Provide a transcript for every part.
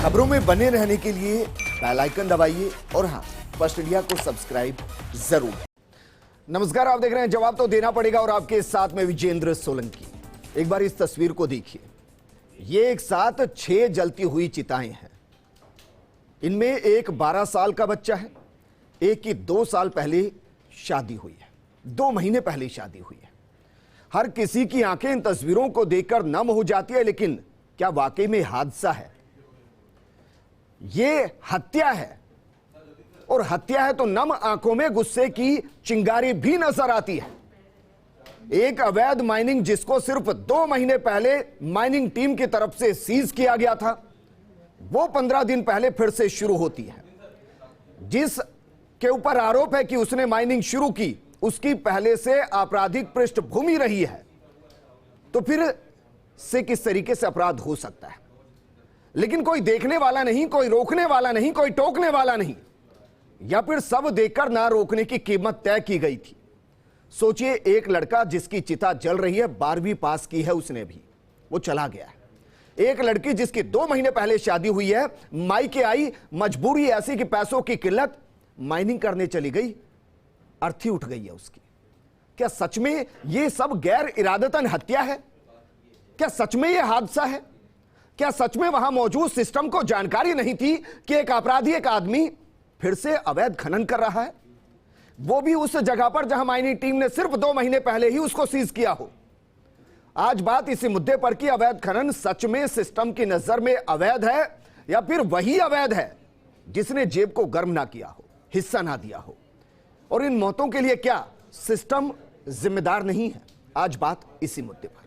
खबरों में बने रहने के लिए बेल आइकन दबाइए और हाँ, फर्स्ट इंडिया को सब्सक्राइब जरूर। नमस्कार, आप देख रहे हैं जवाब तो देना पड़ेगा और आपके साथ में विजेंद्र सोलंकी। एक बार इस तस्वीर को देखिए, ये एक साथ 6 जलती हुई चिताएं हैं। इनमें एक 12 साल का बच्चा है, एक की 2 साल पहले शादी हुई है, 2 महीने पहले शादी हुई है। हर किसी की आंखें इन तस्वीरों को देखकर नम हो जाती है, लेकिन क्या वाकई में हादसा है? ये हत्या है, और हत्या है तो नम आंखों में गुस्से की चिंगारी भी नजर आती है। एक अवैध माइनिंग जिसको सिर्फ 2 महीने पहले माइनिंग टीम की तरफ से सीज किया गया था, वो 15 दिन पहले फिर से शुरू होती है। जिस के ऊपर आरोप है कि उसने माइनिंग शुरू की, उसकी पहले से आपराधिक पृष्ठभूमि रही है, तो फिर से किस तरीके से अपराध हो सकता है? लेकिन कोई देखने वाला नहीं, कोई रोकने वाला नहीं, कोई टोकने वाला नहीं, या फिर सब देखकर ना रोकने की कीमत तय की गई थी। सोचिए, एक लड़का जिसकी चिता जल रही है, 12वीं पास की है उसने भी, वो चला गया है। एक लड़की जिसकी 2 महीने पहले शादी हुई है, मायके आई, मजबूरी ऐसी कि पैसों की किल्लत, माइनिंग करने चली गई, अर्थी उठ गई है उसकी। क्या सच में ये सब गैर इरादतन हत्या है? क्या सच में यह हादसा है? क्या सच में वहां मौजूद सिस्टम को जानकारी नहीं थी कि एक अपराधी, एक आदमी फिर से अवैध खनन कर रहा है, वो भी उस जगह पर जहां माइनिंग टीम ने सिर्फ 2 महीने पहले ही उसको सीज किया हो? आज बात इसी मुद्दे पर कि अवैध खनन सच में सिस्टम की नजर में अवैध है, या फिर वही अवैध है जिसने जेब को गर्म ना किया हो, हिस्सा ना दिया हो। और इन मौतों के लिए क्या सिस्टम जिम्मेदार नहीं है? आज बात इसी मुद्दे पर।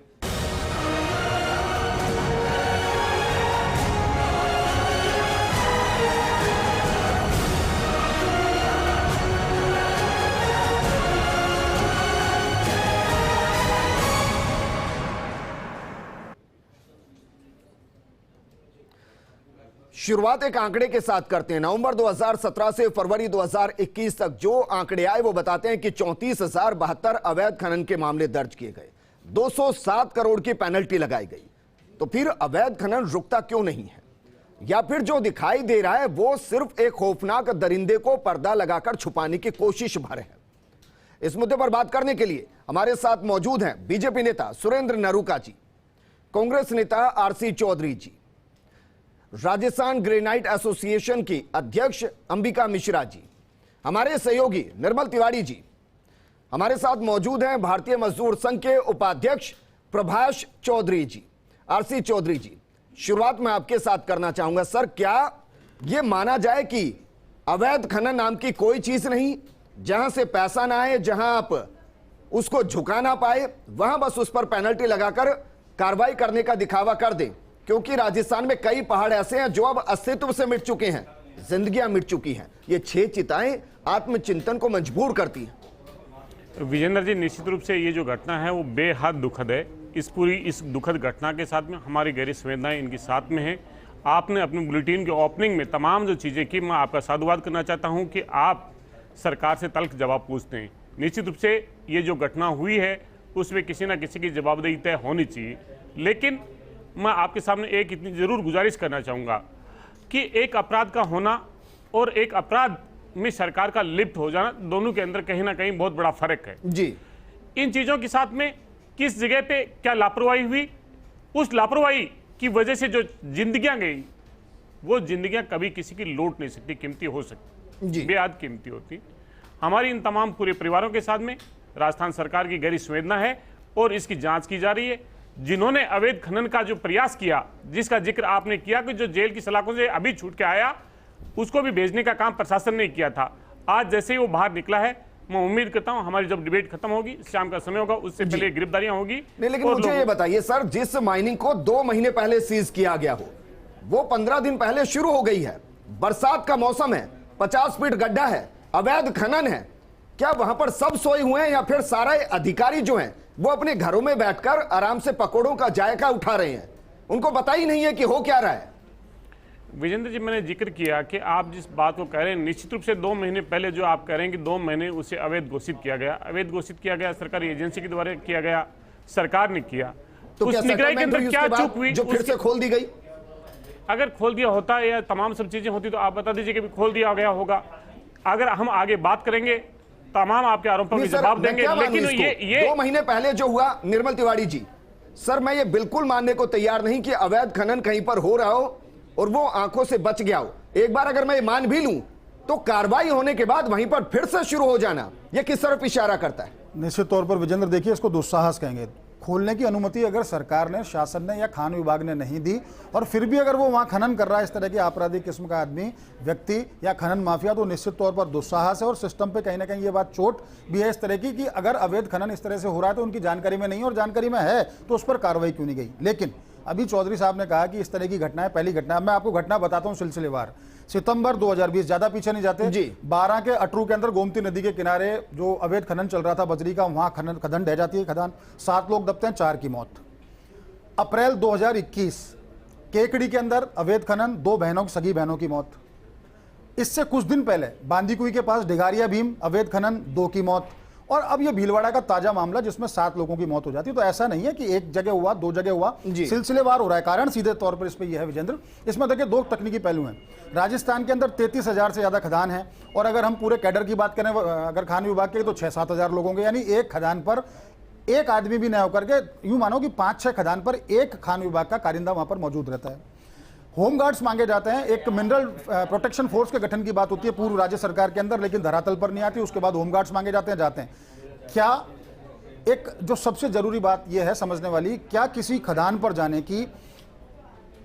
शुरुआत एक आंकड़े के साथ करते हैं। नवंबर 2017 से फरवरी 2021 तक जो आंकड़े आए वो बताते हैं कि 34,072 अवैध खनन के मामले दर्ज किए गए, 207 करोड़ की पेनल्टी लगाई गई। तो फिर अवैध खनन रुकता क्यों नहीं है? या फिर जो दिखाई दे रहा है वो सिर्फ एक खौफनाक दरिंदे को पर्दा लगाकर छुपाने की कोशिश भर है? इस मुद्दे पर बात करने के लिए हमारे साथ मौजूद हैं बीजेपी नेता सुरेंद्र नरूका जी, कांग्रेस नेता आरसी चौधरी जी, राजस्थान ग्रेनाइट एसोसिएशन की अध्यक्ष अंबिका मिश्रा जी, हमारे सहयोगी निर्मल तिवारी जी, हमारे साथ मौजूद हैं भारतीय मजदूर संघ के उपाध्यक्ष प्रभाष चौधरी जी। आरसी चौधरी जी, शुरुआत में आपके साथ करना चाहूंगा। सर, क्या यह माना जाए कि अवैध खनन नाम की कोई चीज नहीं, जहां से पैसा ना आए, जहां आप उसको झुका ना पाए, वहां बस उस पर पेनल्टी लगाकर कार्रवाई करने का दिखावा कर दें? क्योंकि राजस्थान में कई पहाड़ ऐसे हैं जो अब अस्तित्व से मिट चुके हैं, जिंदगियां मिट चुकी हैं। ये 6 चिताएं आत्मचिंतन को मजबूर करती हैं। विजेंद्र जी, निश्चित रूप से ये जो घटना है वो बेहद दुखद है। इस दुखद घटना के साथ में हमारी गहरी संवेदनाएं इनके साथ में हैं। आपने अपने बुलेटिन के ओपनिंग में तमाम जो चीज़ें की, मैं आपका साधुवाद करना चाहता हूँ कि आप सरकार से तल्ख जवाब पूछते हैं। निश्चित रूप से ये जो घटना हुई है उसमें किसी न किसी की जवाबदेही तय होनी चाहिए। लेकिन मैं आपके सामने एक इतनी जरूर गुजारिश करना चाहूँगा कि एक अपराध का होना और एक अपराध में सरकार का लिप्त हो जाना, दोनों के अंदर कहीं ना कहीं बहुत बड़ा फर्क है जी। इन चीज़ों के साथ में किस जगह पे क्या लापरवाही हुई, उस लापरवाही की वजह से जो जिंदगियां गई, वो जिंदगियां कभी किसी की लौट नहीं सकती, कीमती हो सकती, बेहद कीमती होती। हमारी इन तमाम पूरे परिवारों के साथ में राजस्थान सरकार की गहरी संवेदना है और इसकी जांच की जा रही है। जिन्होंने अवैध खनन का जो प्रयास किया, जिसका जिक्र आपने किया कि जो जेल की सलाखों से अभी छूट के आया, उसको भी भेजने का काम प्रशासन ने किया था। आज जैसे ही वो बाहर निकला है, मैं उम्मीद करता हूं हमारी जब डिबेट खत्म होगी, शाम का समय होगा, उससे पहले गिरफ्तारियां होगी। नहीं, लेकिन मुझे ये बताइए सर, जिस माइनिंग को 2 महीने पहले सीज किया गया हो, वो 15 दिन पहले शुरू हो गई है, बरसात का मौसम है, 50 फीट गड्ढा है, अवैध खनन है, क्या वहां पर सब सोए हुए हैं, या फिर सारे अधिकारी जो हैं वो अपने घरों में बैठकर आराम से पकौड़ों का जायका उठा रहे हैं? उनको पता ही नहीं है कि हो क्या रहा है। विजेंद्र जी, मैंने जिक्र किया कि आप जिस बात को कह रहे हैं, निश्चित रूप से 2 महीने पहले जो आप कह रहे हैं कि 2 महीने उसे अवैध घोषित किया गया, अवैध घोषित किया गया सरकारी एजेंसी के द्वारा किया गया, सरकार ने किया। तो उस निगरानी के अंदर क्या चूक हुई जो फिर से खोल दी गई? अगर खोल दिया होता है या तमाम सब चीजें होती तो आप बता दीजिए कि भी खोल दिया गया होगा। अगर हम आगे बात करेंगे तमाम आपके आरोपों के जवाब देंगे, लेकिन ये 2 महीने पहले जो हुआ निर्मल तिवारी जी, सर मैं ये बिल्कुल मानने को तैयार नहीं कि अवैध खनन कहीं पर हो रहा हो और वो आंखों से बच गया हो। एक बार अगर मैं मान भी लूं तो कार्रवाई होने के बाद वहीं पर फिर से शुरू हो जाना, ये किस तरफ इशारा करता है? निश्चित तौर पर विजेंद्र, देखिए इसको दुस्साहस कहेंगे। खोलने की अनुमति अगर सरकार ने, शासन ने या खान विभाग ने नहीं दी और फिर भी अगर वो वहां खनन कर रहा है इस तरह के आपराधिक किस्म का आदमी, व्यक्ति या खनन माफिया, तो निश्चित तौर पर दुस्साहस है और सिस्टम पे कहीं ना कहीं ये बात चोट भी है इस तरह की कि अगर अवैध खनन इस तरह से हो रहा है तो उनकी जानकारी में नहीं है, और जानकारी में है तो उस पर कार्रवाई क्यों नहीं गई। लेकिन अभी चौधरी साहब ने कहा कि इस तरह की घटनाएं पहली घटना, मैं आपको घटना बताता हूं सिलसिलेवार। सितंबर 2020, ज्यादा पीछे नहीं जाते जी, 12 के अटरू के अंदर गोमती नदी के किनारे जो अवैध खनन चल रहा था बजरी का, वहां खदान ढह जाती है, खदान 7 लोग दबते हैं, 4 की मौत। अप्रैल 2021 केकड़ी के अंदर अवैध खनन, 2 बहनों, सगी बहनों की मौत। इससे कुछ दिन पहले बांदीकुई के पास डिगारिया भीम अवैध खनन, 2 की मौत। और अब ये भीलवाड़ा का ताजा मामला जिसमें 7 लोगों की मौत हो जाती है। तो ऐसा नहीं है कि एक जगह हुआ, 2 जगह हुआ, सिलसिलेवार हो रहा है। कारण सीधे तौर पर इस पे यह है विजेंद्र, इसमें देखिए 2 तकनीकी पहलू हैं। राजस्थान के अंदर 33,000 से ज्यादा खदान है, और अगर हम पूरे कैडर की बात करें अगर खान विभाग के, तो 6-7 हजार लोग होंगे। यानी एक खदान पर एक आदमी भी न होकर के यूं मानो कि 5-6 खदान पर एक खान विभाग का कारिंदा वहां पर मौजूद रहता है। होमगार्ड्स मांगे जाते हैं, एक मिनरल प्रोटेक्शन फोर्स के गठन की बात होती है पूर्व राज्य सरकार के अंदर, लेकिन धरातल पर नहीं आती। उसके बाद होमगार्ड्स मांगे जाते हैं, जाते हैं। क्या एक जो सबसे जरूरी बात यह है समझने वाली, क्या किसी खदान पर जाने की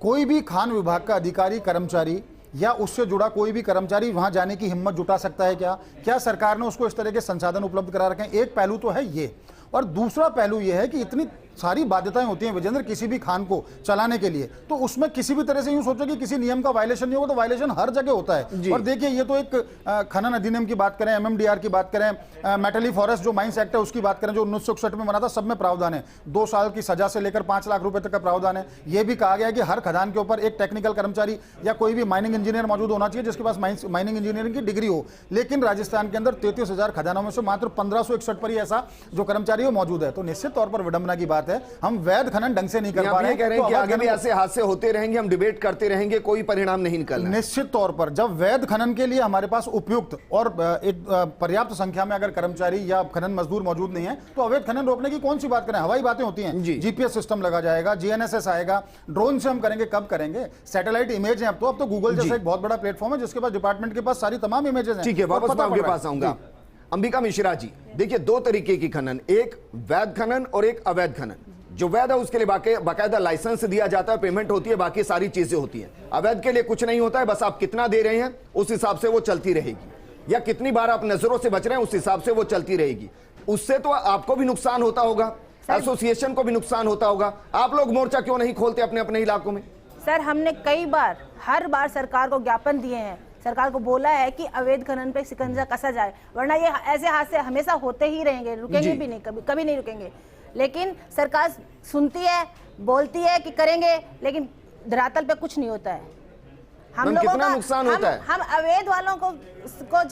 कोई भी खान विभाग का अधिकारी, कर्मचारी या उससे जुड़ा कोई भी कर्मचारी वहां जाने की हिम्मत जुटा सकता है? क्या सरकार ने उसको इस तरह के संसाधन उपलब्ध करा रखे हैं? एक पहलू तो है ये, और दूसरा पहलू यह है कि इतनी सारी बाध्यताएं होती हैं विजेंद्र किसी भी खान को चलाने के लिए, तो उसमें किसी भी तरह से यूं सोचो कि किसी नियम का वायलेशन नहीं होगा, तो वायलेशन हर जगह होता है। और देखिए ये तो एक खनन अधिनियम की बात करें, एमएमडीआर की बात करें, मेटली फॉरेस्ट जो माइंस एक्ट है उसकी बात करें जो 1961 में बना था, सब में प्रावधान है। 2 साल की सजा से लेकर 5 लाख रुपए तक का प्रावधान है। यह भी कहा गया है कि हर खदान के ऊपर एक टेक्निकल कर्मचारी या कोई भी माइनिंग इंजीनियर मौजूद होना चाहिए जिसके पास माइनिंग इंजीनियरिंग की डिग्री हो। लेकिन राजस्थान के अंदर 33,000 खदानों में से मात्र 1561 पर ही ऐसा जो कर्मचारी हो मौजूद है। तो निश्चित तौर पर विडंबना की बात है, हम वैध खनन ढंग से नहीं कर पा रहे हैं। कह रहे हैं कि आगे भी ऐसे हादसे होते रहेंगे, हम डिबेट करते रहेंगे, कोई परिणाम नहीं निकलना। निश्चित तौर पर जब वैध खनन के लिए हमारे पास उपयुक्त और एक पर्याप्त संख्या में अगर कर्मचारी या खनन मजदूर मौजूद नहीं है, तो अवैध खनन रोकने की कौन सी बात करें? हवाई बातें होती हैं, जीपीएस सिस्टम लगा जाएगा, जीएनएसएस आएगा, ड्रोन से हम करेंगे, कब करेंगे? सैटेलाइट इमेज है अब तो गूगल जैसा एक बहुत बड़ा प्लेटफॉर्म है जिसके पास डिपार्टमेंट के पास सारी तमाम इमेजेस हैं। ठीक है, वापस मैं आपके पास आऊंगा। अंबिका मिश्रा जी, देखिए 2 तरीके की खनन, एक वैध खनन और एक अवैध खनन। जो वैध है उसके लिए बाकायदा लाइसेंस दिया जाता है, पेमेंट होती है, बाकी सारी चीजें होती हैं। अवैध के लिए कुछ नहीं होता है, बस आप कितना दे रहे हैं उस हिसाब से वो चलती रहेगी, या कितनी बार आप नजरों से बच रहे हैं उस हिसाब से वो चलती रहेगी। उससे तो आपको भी नुकसान होता होगा, एसोसिएशन को भी नुकसान होता होगा। आप लोग मोर्चा क्यों नहीं खोलते अपने अपने इलाकों में? सर हमने कई बार, हर बार सरकार को ज्ञापन दिए हैं, सरकार को बोला है कि अवैध खनन पे शिकंजा कसा जाए, वरना ये ऐसे हादसे हमेशा होते ही रहेंगे, रुकेंगे भी नहीं, कभी नहीं रुकेंगे। लेकिन सरकार सुनती है, बोलती है कि करेंगे, लेकिन धरातल पे कुछ नहीं होता है। हम लोगों का नुकसान होता है। हम अवैध वालों को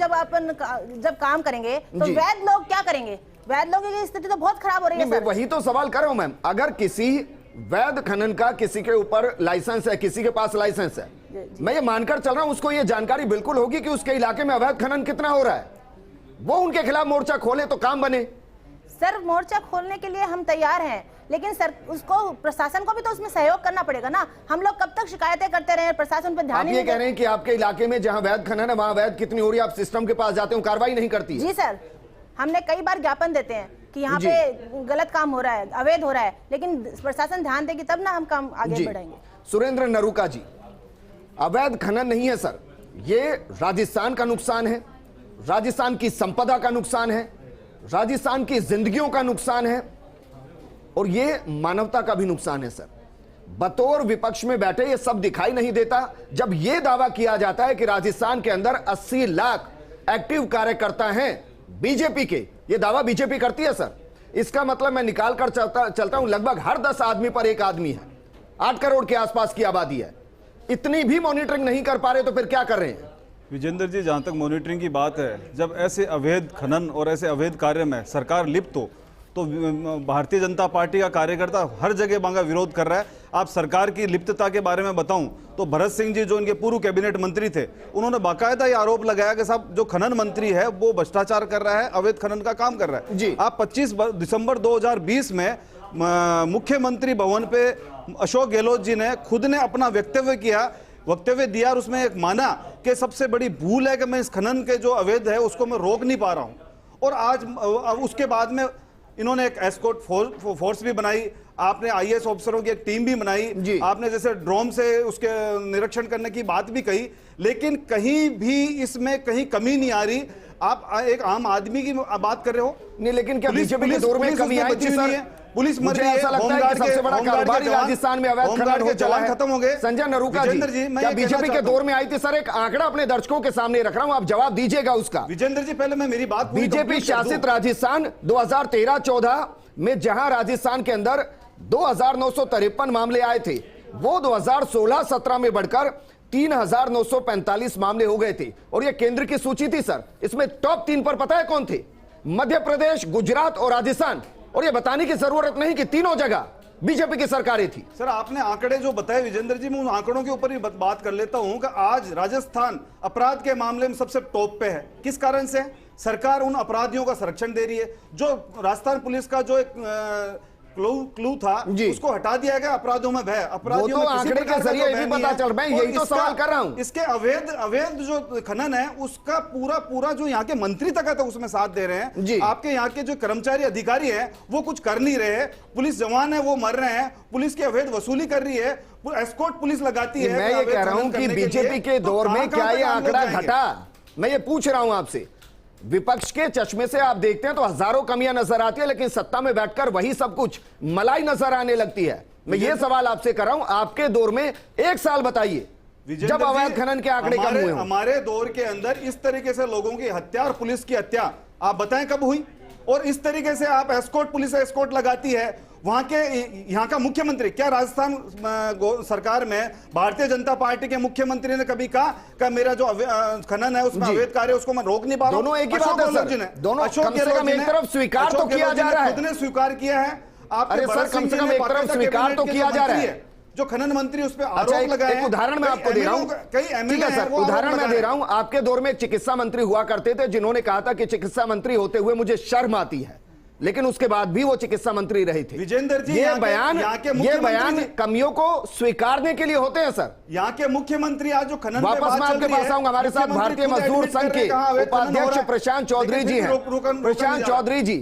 जब काम करेंगे तो वैध लोग क्या करेंगे? वैध लोगों की स्थिति तो बहुत खराब हो रही है। वही तो सवाल कर रहा हूं मैम, अगर किसी वैध खनन का किसी के ऊपर लाइसेंस है, किसी के पास लाइसेंस है, मैं ये मानकर चल रहा हूं उसको ये जानकारी बिल्कुल होगी कि उसके इलाके में अवैध खनन कितना हो रहा है, वो उनके खिलाफ मोर्चा खोले तो काम बने। सर मोर्चा खोलने के लिए हम तैयार हैं, लेकिन सर उसको, प्रशासन को भी तो उसमें सहयोग करना पड़ेगा ना। हम लोग कब तक शिकायतें करते रहे, प्रशासन पर ध्यान नहीं। आप ये कह रहे हैं कि आपके इलाके में जहां वैध खनन है वहां वैध कितनी हो रही है, आप सिस्टम के पास जाते हो, कार्रवाई नहीं करती है? जी सर, हमने कई बार ज्ञापन देते हैं कि यहाँ पे गलत काम हो रहा है, अवैध हो रहा है, लेकिन प्रशासन ध्यान देगी तब ना हम काम आगे बढ़ाएंगे। सुरेंद्र नरूका जी, अवैध खनन नहीं है सर, ये राजस्थान का नुकसान है, राजस्थान की संपदा का नुकसान है, राजस्थान की जिंदगियों का नुकसान है, और ये मानवता का भी नुकसान है सर। बतौर विपक्ष में बैठे ये सब दिखाई नहीं देता जब ये दावा किया जाता है कि राजस्थान के अंदर 80 लाख एक्टिव कार्यकर्ता हैं बीजेपी के। ये दावा बीजेपी करती है सर। इसका मतलब मैं निकाल कर चलता हूं, लगभग हर 10 आदमी पर एक आदमी है। 8 करोड़ के आसपास की आबादी है। इतनी भी मॉनिटरिंग नहीं कर पा रहे तो फिर क्या कर रहे हैं? विजेंद्र जी, जहां तक मॉनिटरिंग की बात है, जब ऐसे अवैध खनन और ऐसे अवैध कार्य में सरकार लिप्त हो तो भारतीय जनता पार्टी का कार्यकर्ता हर जगह मांगा विरोध कर रहा है। आप सरकार की लिप्तता के बारे में बताऊं तो भरत सिंह जी जो इनके पूर्व कैबिनेट मंत्री थे, उन्होंने बाकायदा ये आरोप लगाया कि साहब जो खनन मंत्री है वो भ्रष्टाचार कर रहा है, अवैध खनन का काम कर रहा है। जी। आप 25 दिसंबर 2020 में मुख्यमंत्री भवन पे अशोक गहलोत जी ने खुद ने अपना वक्तव्य दिया और उसमें एक माना कि सबसे बड़ी भूल है कि मैं इस खनन के जो अवैध है उसको मैं रोक नहीं पा रहा हूं। और आज उसके बाद में इन्होंने एक एस्कॉर्ट फोर्स भी बनाई, आपने आईएएस ऑफिसरों की एक टीम भी बनाई, आपने जैसे ड्रोन से उसके निरीक्षण करने की बात भी कही, लेकिन कहीं भी इसमें कहीं कमी नहीं आ रही। आप एक आम आदमी की बात कर रहे हो नहीं, लेकिन क्या बीजेपी के दौर में कमी आई थी सर? पुलिस मर मुझे रही है, ऐसा लगता है कि सबसे बड़ा कारोबारी राजस्थान में अवैध खनन हो चला है। खत्म हो गए। संजय नरूका जी, क्या बीजेपी के दौर में आई थी? सर एक आंकड़ा अपने दर्शकों के सामने रख रहा हूं, आप जवाब दीजिएगा उसका। विजेंद्र जी पहले मैं मेरी बात बीजेपी शासित राजस्थान 2013-14 में जहां राजस्थान के अंदर 2953 मामले आए थे, वो 2016-17 में बढ़कर 3945 मामले हो गए थे। और ये केंद्र की सूची थी सर, इसमें टॉप 3 पर पता है कौन थे? मध्य प्रदेश, गुजरात और राजस्थान। और ये बताने की जरूरत नहीं कि तीनों जगह बीजेपी की सरकारें थी। सर आपने आंकड़े जो बताए विजेंद्र जी, मैं उन आंकड़ों के ऊपर ही बात कर लेता हूं कि आज राजस्थान अपराध के मामले में सबसे टॉप पे है। किस कारण से? सरकार उन अपराधियों का संरक्षण दे रही है। जो राजस्थान पुलिस का जो एक क्लू था उसको हटा दिया गया, अपराधों में भय, अपराधियों में आंकड़े के जरिए भी पता चल रहा है। यही तो सवाल कर रहा हूं। इसके अवैध जो खनन है उसका पूरा जो यहाँ के मंत्री तक है तो उसमें साथ दे रहे हैं। आपके यहाँ के जो कर्मचारी अधिकारी हैं वो कुछ कर नहीं रहे, पुलिस जवान है वो मर रहे हैं, पुलिस की अवैध वसूली कर रही है, एस्कॉर्ट पुलिस लगाती है। मैं ये कह रहा हूं कि बीजेपी के दौर में क्या ये आंकड़ा घटा? मैं ये पूछ रहा हूं आपसे। विपक्ष के चश्मे से आप देखते हैं तो हजारों कमियां नजर आती है, लेकिन सत्ता में बैठकर वही सब कुछ मलाई नजर आने लगती है। मैं ये सवाल आपसे कर रहा हूं, आपके दौर में एक साल बताइए जब अवैध खनन के आंकड़े कम हुए। हमारे दौर के अंदर इस तरीके से लोगों की हत्या और पुलिस की हत्या आप बताएं कब हुई? और इस तरीके से आप एस्कॉर्ट, पुलिस एस्कॉर्ट लगाती है। वहां के यहाँ का मुख्यमंत्री, क्या राजस्थान सरकार में भारतीय जनता पार्टी के मुख्यमंत्री ने कभी कहा मेरा जो खनन है उसमें अवैध कार्य उसको मैं रोक नहीं पा रहा हूं? दोनों एक ही बात है सर। दोनों कम से कम एक तरफ स्वीकार तो किया जा रहा है। खुद ने स्वीकार किया है। अरे सर कम से कम एक तरफ स्वीकार तो किया जा रहा है। जो खनन मंत्री उस पर आरोप लगाए हैं। एक उदाहरण मैं आपको दे रहा हूं, कई एमएलए हैं, उदाहरण मैं दे रहा हूं। आपके दौर में एक चिकित्सा मंत्री हुआ करते थे जिन्होंने कहा था कि चिकित्सा मंत्री होते हुए मुझे शर्म आती है, लेकिन उसके बाद भी वो चिकित्सा मंत्री रहे थे। विजेंद्र जी ये बयान कमियों को स्वीकारने के लिए होते हैं सर। यहाँ के मुख्यमंत्री आज जो खनन वापस मैं आपके पास आऊंगा। हमारे साथ भारतीय मजदूर संघ के उपाध्यक्ष प्रशांत चौधरी जी हैं। प्रशांत चौधरी जी,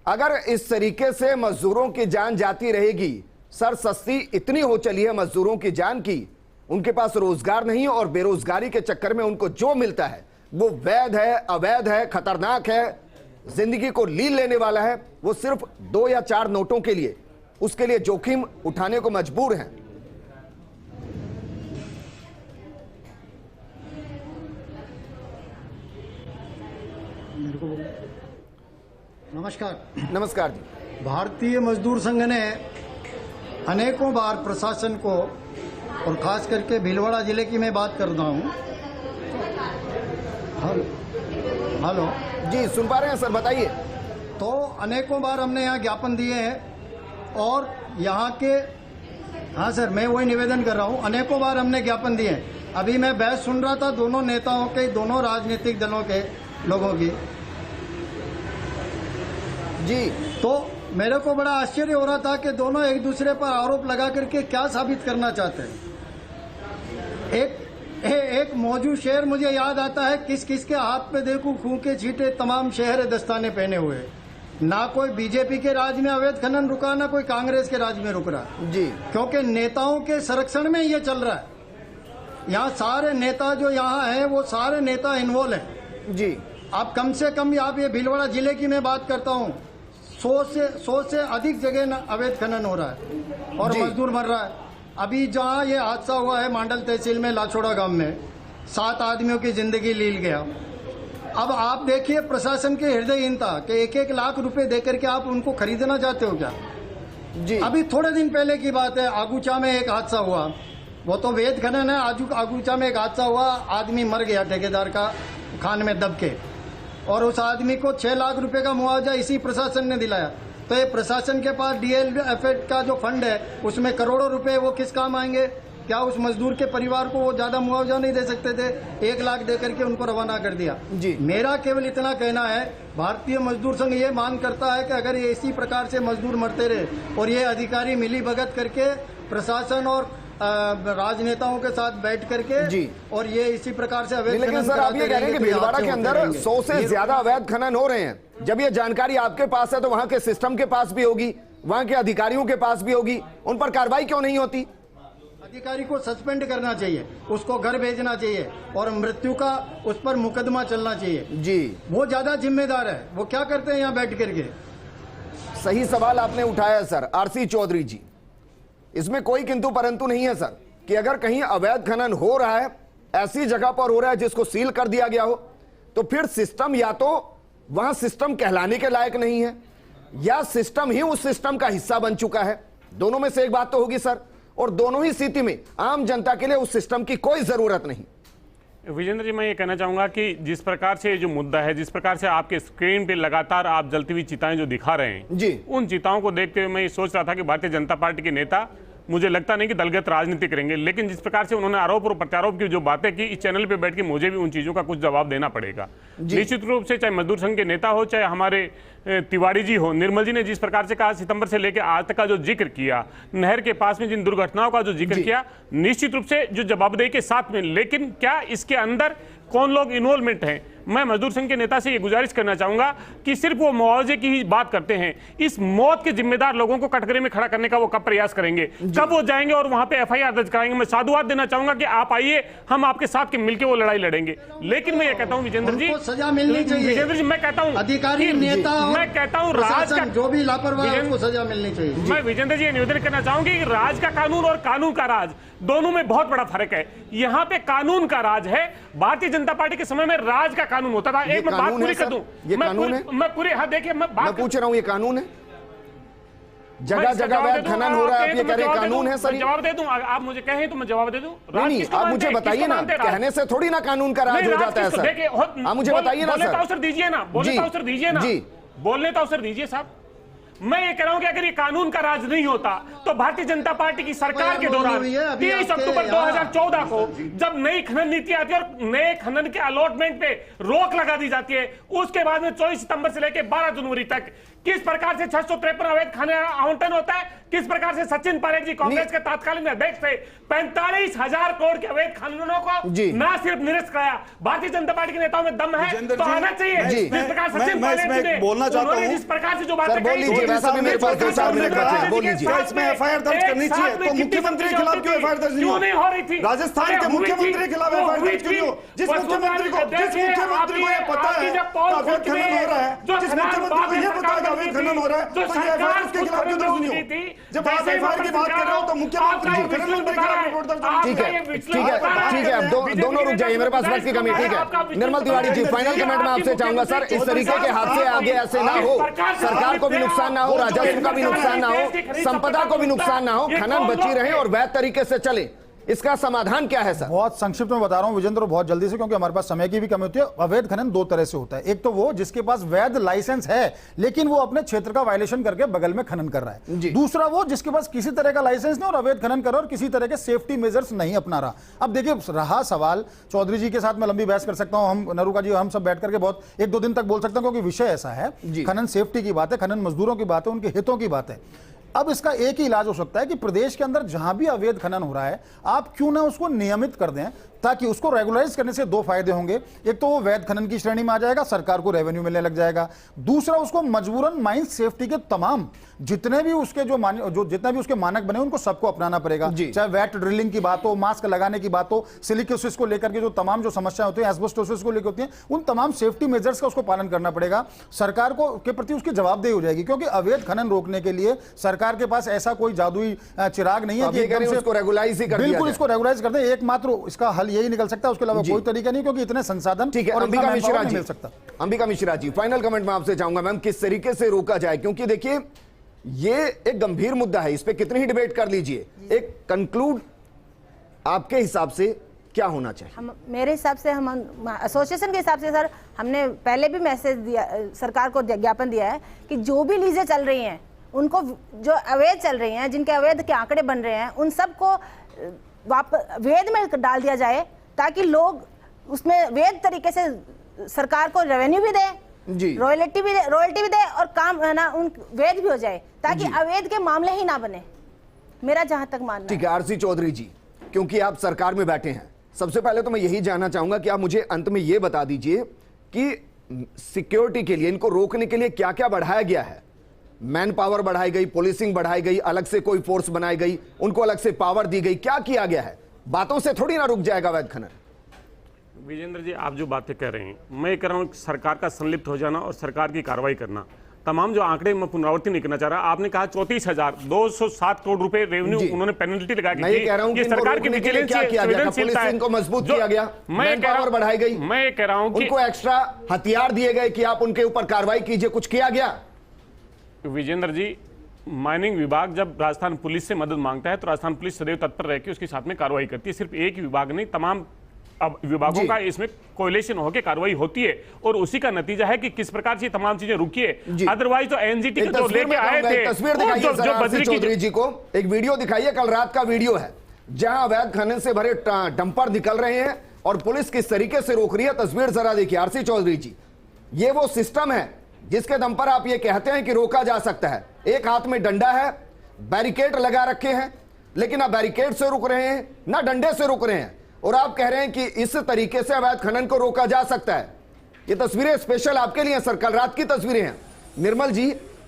अगर इस तरीके से मजदूरों की जान जाती रहेगी सर, सस्ती इतनी हो चली है मजदूरों की जान की, उनके पास रोजगार नहीं, और बेरोजगारी के चक्कर में उनको जो मिलता है वो वैध है, अवैध है, खतरनाक है, जिंदगी को लील लेने वाला है, वो सिर्फ 2 या 4 नोटों के लिए उसके लिए जोखिम उठाने को मजबूर हैं। नमस्कार जी। भारतीय मजदूर संघ ने अनेकों बार प्रशासन को, और खास करके भीलवाड़ा जिले की मैं बात कर रहा हूँ। हेलो जी, सुन पा रहे हैं सर, बताइए। तो अनेकों बार हमने यहाँ ज्ञापन दिए हैं और यहाँ के, हाँ सर मैं वही निवेदन कर रहा हूँ, अनेकों बार हमने ज्ञापन दिए हैं। अभी मैं बहस सुन रहा था दोनों नेताओं के, दोनों राजनीतिक दलों के लोगों की जी, तो मेरे को बड़ा आश्चर्य हो रहा था कि दोनों एक दूसरे पर आरोप लगा करके क्या साबित करना चाहते हैं। एक मौजूद शेर मुझे याद आता है, किस किस के हाथ पे देखूं खून के छींटे, तमाम शहर दस्ताने पहने हुए। ना कोई बीजेपी के राज में अवैध खनन रुका, ना कोई कांग्रेस के राज में रुक रहा जी, क्योंकि नेताओं के संरक्षण में ये चल रहा है। यहाँ सारे नेता जो यहाँ हैं वो सारे नेता इन्वॉल्व हैं जी। आप कम से कम आप ये भीलवाड़ा जिले की मैं बात करता हूँ, 100 से अधिक जगह अवैध खनन हो रहा है और मजदूर मर रहा है। अभी जहाँ ये हादसा हुआ है मांडल तहसील में लाछोड़ा गांव में, 7 आदमियों की जिंदगी लील गया। अब आप देखिए प्रशासन की हृदयहीनता कि 1-1 लाख रुपए देकर के आप उनको खरीदना चाहते हो क्या जी। अभी थोड़े दिन पहले की बात है, आगूचा में एक हादसा हुआ, वो तो वैध खनन है। आगूचा में एक हादसा हुआ, आदमी मर गया ठेकेदार का खान में दब के, और उस आदमी को 6 लाख रुपए का मुआवजा इसी प्रशासन ने दिलाया। तो ये प्रशासन के पास DLF का जो फंड है उसमें करोड़ों रुपए वो किस काम आएंगे? क्या उस मजदूर के परिवार को वो ज्यादा मुआवजा नहीं दे सकते थे? 1 लाख दे करके उनको रवाना कर दिया। जी। मेरा केवल इतना कहना है, भारतीय मजदूर संघ ये मांग करता है कि अगर ये इसी प्रकार से मजदूर मरते रहे और ये अधिकारी मिली भगत करके प्रशासन और राजनेताओं के साथ बैठ करके जी। और ये इसी प्रकार से अवैध लेकिन खनन सर आप ये कह रहे हैं कि भीलवाड़ा के अंदर 100 से ज्यादा अवैध खनन हो रहे हैं। जब ये जानकारी आपके पास है तो वहां के सिस्टम के पास भी होगी, वहां के अधिकारियों के पास भी होगी, उन पर कार्रवाई क्यों नहीं होती? अधिकारी को सस्पेंड करना चाहिए, उसको घर भेजना चाहिए और मृत्यु का उस पर मुकदमा चलना चाहिए जी। वो ज्यादा जिम्मेदार है। वो क्या करते हैं यहाँ बैठ करके? सही सवाल आपने उठाया सर आरसी चौधरी जी। इसमें कोई किंतु परंतु नहीं है सर कि अगर कहीं अवैध खनन हो रहा है, ऐसी जगह पर हो रहा है जिसको सील कर दिया गया हो, तो फिर सिस्टम या तो वहां सिस्टम कहलाने के लायक नहीं है या सिस्टम ही उस सिस्टम का हिस्सा बन चुका है। दोनों में से एक बात तो होगी सर, और दोनों ही स्थिति में आम जनता के लिए उस सिस्टम की कोई जरूरत नहीं। विजेंद्र जी, मैं ये कहना चाहूंगा कि जिस प्रकार से जो मुद्दा है, जिस प्रकार से आपके स्क्रीन पे लगातार आप जलती हुई चिताएं जो दिखा रहे हैं जी, उन चिताओं को देखते हुए मैं ये सोच रहा था कि भारतीय जनता पार्टी के नेता मुझे लगता नहीं कि दलगत राजनीति करेंगे, लेकिन जिस प्रकार से उन्होंने आरोप और प्रत्यारोप की जो बातें की, इस चैनल पे बैठ के मुझे भी उन चीजों का कुछ जवाब देना पड़ेगा। निश्चित रूप से चाहे मजदूर संघ के नेता हो, चाहे हमारे तिवारी जी हो, निर्मल जी ने जिस प्रकार से कहा, सितंबर से लेकर आज तक का जो जिक्र किया, नहर के पास में जिन दुर्घटनाओं का जो जिक्र किया, निश्चित रूप से जो जवाबदेही के साथ में, लेकिन क्या इसके अंदर कौन लोग इन्वॉल्वमेंट हैं? मैं मजदूर संघ के नेता से ये गुजारिश करना चाहूंगा कि सिर्फ वो मुआवजे की ही बात करते हैं, इस मौत के जिम्मेदार लोगों को कटघरे में खड़ा करने का वो कब प्रयास करेंगे, कब वो जाएंगे और वहां पे FIR दर्ज कराएंगे? मैं साधुवाद देना चाहूंगा कि आप आइए, हम आपके साथ के मिलकर वो लड़ाई लड़ेंगे। लेकिन मैं ये कहता हूं विजेंद्र जी, सजा मिलनी चाहिए। विजेंद्र जी, मैं कहता हूं अधिकारी, नेता, मैं कहता हूं राज का जो भी लापरवाह है उसको सजा मिलनी चाहिए। मैं विजेंद्र जी ये निवेदन करना चाहूंगी कि राज का कानून और कानून का राज दोनों में बहुत बड़ा फर्क है। यहाँ पे कानून का राज है, भारतीय जनता पार्टी के समय में राज का कानून होता था। एक मैं बात पूरी कर दूं, मैं पूरी, हाँ देखिए, मैं पूछ रहा हूं, ये कानून है? जगह जगह अवैध खनन हो रहा है, आप ये कह रहे हैं कानून है सर? जवाब दे दूं, आप मुझे कहें तो मैं जवाब दे दूं। नहीं, आप मुझे बताइए ना, कहने से थोड़ी ना कानून का राज हो जाता है सर। आप मुझे बताइए ना सर। बोलने का अवसर दीजिए ना, बोलने का अवसर दीजिए ना, बोलने का अवसर दीजिए साहब। मैं ये कह रहा हूं कि अगर ये कानून का राज नहीं होता तो भारतीय जनता पार्टी की सरकार के दौरान 30 अक्टूबर 2014 को जब नई खनन नीति आती है और नए खनन के अलॉटमेंट पे रोक लगा दी जाती है, उसके बाद में 24 सितंबर से लेकर 12 जनवरी तक किस प्रकार से 653 अवैध खनन आवंटन होता है, किस प्रकार से सचिन पायलट जी कांग्रेस के तत्कालीन अध्यक्ष थे 45,000 करोड़ के अवैध खननों को ना सिर्फ निरस्त कराया। भारतीय जनता पार्टी के नेताओं में दम है तो आना चाहिए। जिस प्रकार सचिन पायलट जी ने बोलना चाहता हूं, जिस प्रकार से जो बातें कही, इसमें FIR दर्ज करनी चाहिए, तो मुख्यमंत्री के खिलाफ क्यों FIR दर्ज नहीं हो रही थी? राजस्थान के मुख्यमंत्री के खिलाफ FIR दर्ज क्यों? जिस मुख्यमंत्री को ये पता है अवैध खनन हो रहा है, जिस मुख्यमंत्री को ये पता है अवैध खनन हो रहा है, तो ये FIR उसके खिलाफ क्यों दर्ज नहीं हो? जब आप FIR की बात कर रहे हो तो मुख्यमंत्री खनन मंत्री के खिलाफ रिपोर्ट दर्ज करनी। ठीक है, अब दोनों रुक जाइए, मेरे पास वक्त की कमी। ठीक है, निर्मल तिवारी जी, फाइनल कमेंट में आपसे चाहूंगा सर, इस तरीके के हादसे आगे ऐसे ना हो, सरकार को भी नुकसान ना हो, राजस्व का भी नुकसान ना हो, संपदा को भी नुकसान ना हो, खनन बची रहे और वैध तरीके से चले, इसका समाधान क्या है सर? बहुत संक्षिप्त में बता रहा हूं विजेंद्र, बहुत जल्दी से, क्योंकि हमारे पास समय की भी कमी होती है। अवैध खनन 2 तरह से होता है। एक तो वो जिसके पास वैध लाइसेंस है लेकिन वो अपने क्षेत्र का वायलेशन करके बगल में खनन कर रहा है। दूसरा वो जिसके पास किसी तरह का लाइसेंस नहीं और अवैध खनन कर रहा है और किसी तरह के सेफ्टी मेजर्स नहीं अपना रहा। अब देखिए, रहा सवाल, चौधरी जी के साथ मैं लंबी बहस कर सकता हूं, हम नरूका जी, हम सब बैठ करके बहुत 1-2 दिन तक बोल सकते हैं, क्योंकि विषय ऐसा है, खनन सेफ्टी की बात है, खनन मजदूरों की बात है, उनके हितों की बात है। अब इसका एक ही इलाज हो सकता है कि प्रदेश के अंदर जहां भी अवैध खनन हो रहा है, आप क्यों ना उसको नियमित कर दें, ताकि उसको रेगुलराइज करने से 2 फायदे होंगे। एक तो वो वैध खनन की श्रेणी में आ जाएगा, सरकार को रेवेन्यू मिलने लग जाएगा। दूसरा, उसको मजबूरन माइन सेफ्टी के तमाम जितने भी उसके जितना भी उसके मानक बने उनको सबको अपनाना पड़ेगा। चाहे वैट ड्रिलिंग की बात हो, मास्क लगाने की बात हो, सिलिकोसिस को लेकर के जो तमाम जो समस्याएं होती हैं, एस्बेस्टोसिस को लेकर होती हैं, उन तमाम सेफ्टी मेजर्स का उसको पालन करना पड़ेगा। सरकार को के प्रति उसकी जवाबदेही हो जाएगी, क्योंकि अवैध खनन रोकने के लिए सरकार के पास ऐसा कोई जादुई चिराग नहीं है कि एकदम से इसको रेगुलाइज ही कर दिया। बिल्कुल, इसको रेगुलाइज कर दें, एकमात्र इसका हल यही निकल सकता है, उसके अलावा कोई तरीका नहीं, क्योंकि इतने संसाधन और अंबिका मिश्रा जी मिल सकता। अंबिका मिश्रा जी, फाइनल कमेंट में आपसे चाहूंगा मैम, किस तरीके से रोका जाए, क्योंकि देखिए ये एक गंभीर मुद्दा है, इस पे कितनी ही डिबेट कर लीजिए, एक कंक्लूड आपके हिसाब से क्या होना चाहिए? मेरे हिसाब से हम एसोसिएशन के हिसाब से सर, हमने पहले भी मैसेज दिया, सरकार को ज्ञापन दिया है कि जो भी लीजें चल रही हैं उनको, जो अवैध चल रही हैं, जिनके अवैध के आंकड़े बन रहे हैं, उन सबको वैध में डाल दिया जाए, ताकि लोग उसमें वैध तरीके से सरकार को रेवेन्यू भी दे, रॉयल्टी भी दे और काम है ना उन वैध भी हो जाए, ताकि अवैध के मामले ही ना बने, मेरा जहां तक मानना है। ठीक है आरसी चौधरी जी, क्योंकि आप सरकार में बैठे हैं, सबसे पहले तो मैं यही जानना चाहूंगा कि आप मुझे अंत में यह बता दीजिए कि सिक्योरिटी के लिए, इनको रोकने के लिए क्या क्या बढ़ाया गया है? मैन पावर बढ़ाई गई, पुलिसिंग बढ़ाई गई, अलग से कोई फोर्स बनाई गई, उनको अलग से पावर दी गई, क्या किया गया है? बातों से थोड़ी ना रुक जाएगा अवैध खनन। विजेंद्र जी, आप जो बातें कह रहे हैं, मैं कह रहा हूं सरकार का संलिप्त हो जाना और सरकार की कार्रवाई करना, तमाम जो आंकड़े मैं पुनरावृत्ति नहीं करना चाह रहा, आपने कहा 34,207 करोड़ रुपए रेवेन्यू उन्होंने पेनल्टी लगा मैं ये कह रहा हूं कि सरकार की विजिलेंस क्या किया गया, पुलिसिंग को मजबूत किया गया, मैन पावर बढ़ाई गई, मैं कह रहा हूं कि उनको एक्स्ट्रा हथियार दिए गए कि आप उनके ऊपर कार्रवाई कीजिए, कुछ किया गया? विजेंद्र जी, माइनिंग विभाग जब राजस्थान पुलिस से मदद मांगता है तो राजस्थान पुलिस सदैव तत्पर रहकर उसके साथ में कार्रवाई करती है। सिर्फ एक विभाग नहीं, तमाम अब विभागों का इसमें कोएलिशन होकर कार्रवाई होती है और उसी का नतीजा है कि किस प्रकार से तमाम चीजें रुकी है। अदरवाइज तो एनजीटी को जो लेके आए थे, तस्वीर दिखाइए जो बद्री चौधरी जी को, एक वीडियो दिखाइए, कल रात का वीडियो है जहां अवैध खनन से भरे डंपर निकल रहे हैं और पुलिस किस तरीके से रोक रही है। तस्वीर जरा देखिए आरसी चौधरी जी, ये वो सिस्टम है जिसके दम पर आप ये कहते हैं कि रोका जा सकता है। एक हाथ में डंडा है, बैरिकेड लगा रखे हैं, लेकिन ना बैरिकेड से रुक रहे हैं ना डंडे से रुक रहे हैं, और आप कह रहे हैं कि इस तरीके से अवैध खनन को रोका जा सकता है। ये तस्वीरें स्पेशल आपके लिए सर, कल रात की तस्वीरें हैं। निर्मल जी,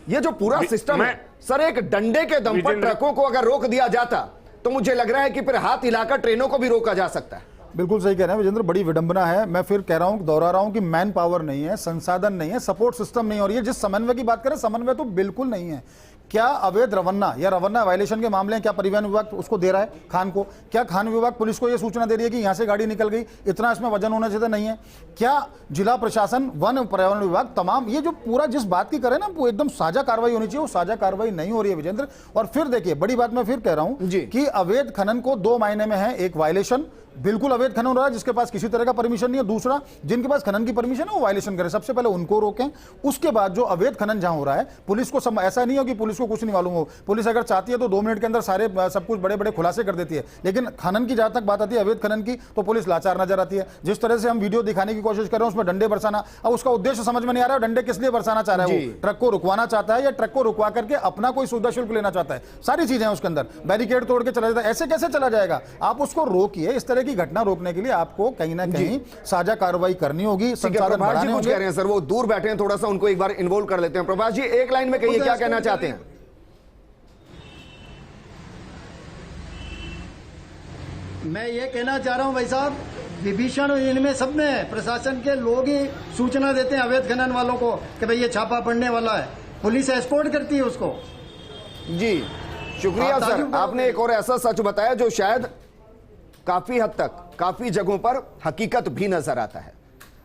ये जो पूरा सिस्टम है सर, एक डंडे के दम पर ट्रकों को अगर रोक दिया जाता तो मुझे लग रहा है कि फिर हाथ हिलाकर ट्रेनों को भी रोका जा सकता है। बिल्कुल सही कह रहे हैं विजेंद्र, बड़ी विडंबना है। मैं फिर कह रहा हूं, दोहरा रहा हूं कि मैन पावर नहीं है, संसाधन नहीं है, सपोर्ट सिस्टम नहीं है, और ये जिस समन्वय की बात करें, समन्वय तो बिल्कुल नहीं है। क्या अवैध रवन्ना या रवन्ना वायलेशन के मामले हैं, क्या परिवहन विभाग उसको दे रहा है खान को? क्या खान विभाग पुलिस को यह सूचना दे रही है कि यहां से गाड़ी निकल गई, इतना इसमें वजन होना चाहिए? नहीं है। क्या जिला प्रशासन, वन पर्यावरण विभाग, तमाम ये जो पूरा जिस बात की करें ना, वो एकदम साझा कार्रवाई होनी चाहिए, वो साझा कार्रवाई नहीं हो रही है विजेंद्र। और फिर देखिए, बड़ी बात मैं फिर कह रहा हूं कि अवैध खनन को दो मायने में है। एक वायलेशन, बिल्कुल अवैध खनन हो रहा है जिसके पास किसी तरह का परमिशन नहीं है। दूसरा, जिनके पास खनन की परमिशन है वो वायलेशन करें, सबसे पहले उनको रोकें। उसके बाद जो अवैध खनन जहां हो रहा है, पुलिस को ऐसा नहीं हो कि पुलिस को कुछ नहीं मालूम हो। पुलिस अगर चाहती है तो 2 मिनट के अंदर सारे सब कुछ बड़े बड़े खुलासे कर देती है, लेकिन खनन की जहां तक बात आती है, अवैध खनन की, तो पुलिस लाचार नजर आती है। जिस तरह से हम वीडियो दिखाने की कोशिश कर रहे हैं उसमें डंडे बरसाना, अब उसका उद्देश्य समझ में नहीं आ रहा है। डंडे किस लिए बरसाना चाह रहा है? वो ट्रक को रुकवाना चाहता है या ट्रक को रुकवा करके अपना कोई सुविधा शुल्क लेना चाहता है? सारी चीजें उसके अंदर, बैरिकेड तोड़ के चला जाता है। ऐसे कैसे चला जाएगा? आप उसको रोकिए। इस तरह की घटना रोकने के लिए आपको कहीं ना कहीं साझा कार्रवाई करनी होगी, संसाधन बढ़ाने होंगे। कह रहे हैं सर, वो दूर बैठे हैं, थोड़ा सा उनको एक बार इन्वॉल्व कर लेते हैं। प्रभाष जी, एक लाइन में कहिए, क्या कहना चाहते हैं? मैं ये कहना चाह रहा हूं भाई साहब, विभीषण इनमें सब में प्रशासन के लोग ही सूचना देते हैं अवैध खनन वालों को कि भाई ये छापा पड़ने वाला है, पुलिस एस्कॉर्ट करती है उसको। जी शुक्रिया सर, आपने एक और ऐसा सच बताया जो शायद काफी हद तक काफी जगहों पर हकीकत भी नजर आता है।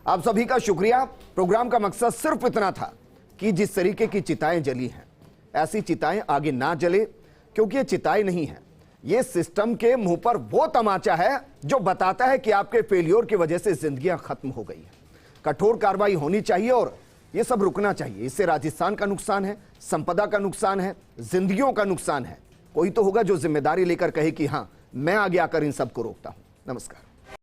आप सभी का शुक्रिया। प्रोग्राम का मकसद सिर्फ इतना था कि जिस तरीके की चिताएं जली हैं, ऐसी चिताएं आगे ना जले, क्योंकि ये चिताएं नहीं है, ये सिस्टम के मुंह पर वो तमाचा है जो बताता है कि आपके फेलियर की वजह से जिंदगियां खत्म हो गई हैं। कठोर कार्रवाई होनी चाहिए और ये सब रुकना चाहिए। इससे राजस्थान का नुकसान है, संपदा का नुकसान है, जिंदगियों का नुकसान है। कोई तो होगा जो जिम्मेदारी लेकर कहे कि हां, मैं आगे आकर इन सबको रोकता हूं। नमस्कार।